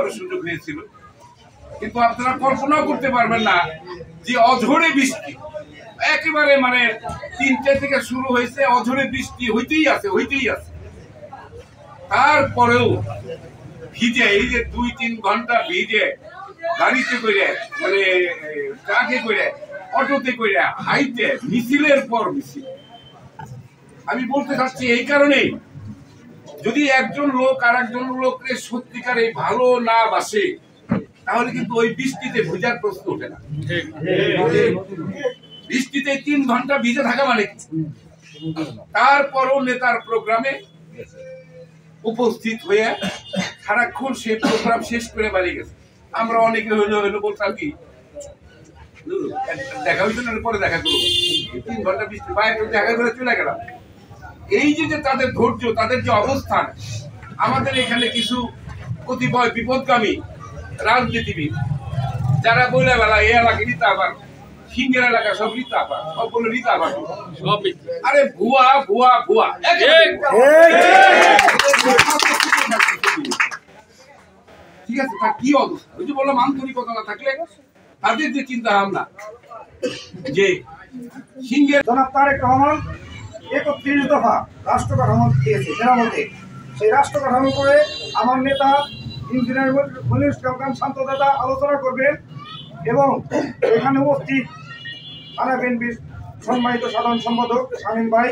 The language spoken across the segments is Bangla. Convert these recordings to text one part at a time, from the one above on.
যাওয়ার সুযোগ হয়েছিল, কিন্তু আপনারা কল্পনা করতে পারবেন না যে অঝরে বৃষ্টি একেবারে মানে 3টে থেকে শুরু হয়েছে, অঝরে বৃষ্টি হইতেই আছে। তারপরেও ভিজে, এই যে 2-3 ঘন্টা ভিজে গাড়িতে করে, মানে ট্রাকে করে, অটোতে করে, হাইটে মিছিলের পর মিছিল। আমি বলতে চাচ্ছি এই কারণেই, যদি একজন লোক আর একজন লোককে সত্যিকারে ভালো না বাসে, তাহলে কিন্তু ওই বৃষ্টিতে ভেজার প্রশ্ন ওঠে না। বৃষ্টিতে 3 ঘন্টা ভিজে থাকা মানে তারপরও নেতার প্রোগ্রামে উপস্থিত হয়ে সারাক্ষণ সে প্রোগ্রাম শেষ করে বাড়ি গেছে। আমরা অনেকে হইলো বলতাম কি দেখা হইতো না, পরে দেখা করবো, 3 ঘন্টা বৃষ্টি বাইরে দেখা করে চলে গেলাম। এই যে তাদের ধৈর্য, তাদের যে অবস্থান, আমাদের এখানে কিছু কতিপয় বিপদগামী রাজনীতিবিদ যারা বলে বেলা এই এলাকা রীতা আবার, সিংহের এলাকা সব রীতা আবার, সব বলে রীতা আবার, আরে ভুয়া ভুয়া ভুয়া। ঠিক আছে, তার কি অবস্থা? ওই যে বললাম, আন্তরিকতা না থাকলে তাদের যে চিন্তা ভাবনা যে সিংহের। জনাব তারেক রহমান 31 দফা রাষ্ট্র কাঠামো দিয়েছে মেরামতে। সেই রাষ্ট্র কাঠামো করে আমার নেতা ইঞ্জিনিয়ার মনির ইসলাম খান শান্ত দাদা আলোচনা করবেন এবং এখানে উপস্থিত থানা বিএনপির সম্মানিত সাধারণ সম্পাদক শামীম ভাই,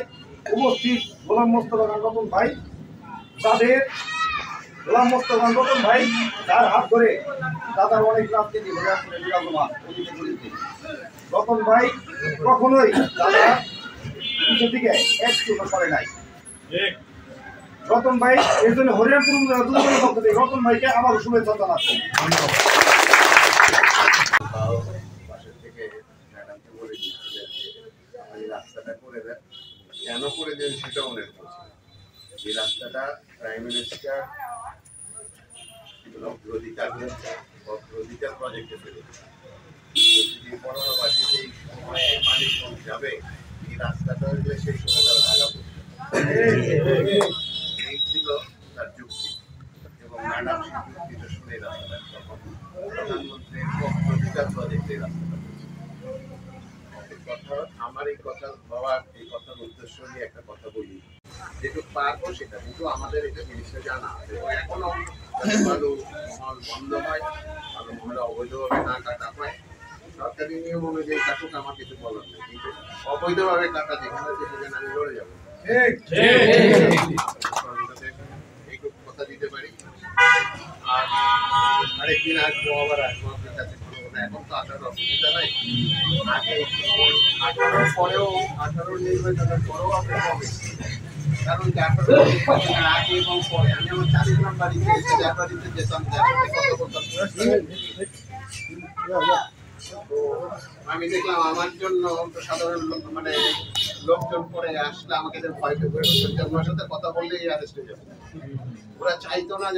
উপস্থিত গোলাম মোস্তফা খান রতন ভাই, তাদের গোলাম মোস্তফা খান রতন ভাই তার হাত ধরে দাদার অনেক রাজনীতি বিরাজমান রতন ভাই কখনোই দাদা নিচের দিকে একটু করে নাই। রতন ভাই এর জন্য হরিয়ানপুর পক্ষ থেকে রতন ভাইকে আবারও শুভেচ্ছা জানাচ্ছি। রাস্তাটা করে দেন, কেন করে দেন সেটা অনেক বলছে। এই রাস্তাটা প্রাইম মিনিস্টার অগ্রাধিকার প্রজেক্টে ফেলেছে। যদি 15 বাজে এই সময়ে পানি কম যাবে, এই রাস্তাটা হলে সেই সময় তারা ঢাকা পড়বে। এই ছিল তার যুক্তি, এবং ম্যাডাম সেই যুক্তিটা শুনে রাস্তাটা তখন প্রধানমন্ত্রীর অগ্রাধিকার প্রজেক্টে রাস্তাটা কথা। আমার এই কথা বাবার এই কথার উদ্দেশ্য নিয়ে একটা কথা বলি, যেটুকু পারবো সেটা, কিন্তু আমাদের এটা জিনিসটা জানা আছে। এখনো ভালো মহল বন্ধ হয়, ভালো মহলে অবৈধভাবে না কাটা হয়, সরকারি নিয়ম অনুযায়ী কাটুক, আমার কিছু বলার নেই, কিন্তু অবৈধভাবে কাটা যেখানে আছে সেখানে আমি লড়ে যাবো। এইটুকু কথা দিতে পারি। আর আরেকদিন আসবো, আবার আসবো আপনার কাছে। এখন তো 18 অসুবিধা নাই, আগে 18 পরেও 18 নির্বাচনের পরেও আপনি হবে, কারণ 18 নির্বাচনের আগে এবং পরে আমি আমার 40 নাম্বার বাড়িতে যেতাম, কথা বলতাম। তো আমি দেখলাম আমার জন্য সাধারণ মানে লোকজন পরে আসলে আমাকে ভয় পেয়ে আমার সাথে কথা বললেই অ্যারেস্ট হয়ে যাবে। ওরা চাইতো না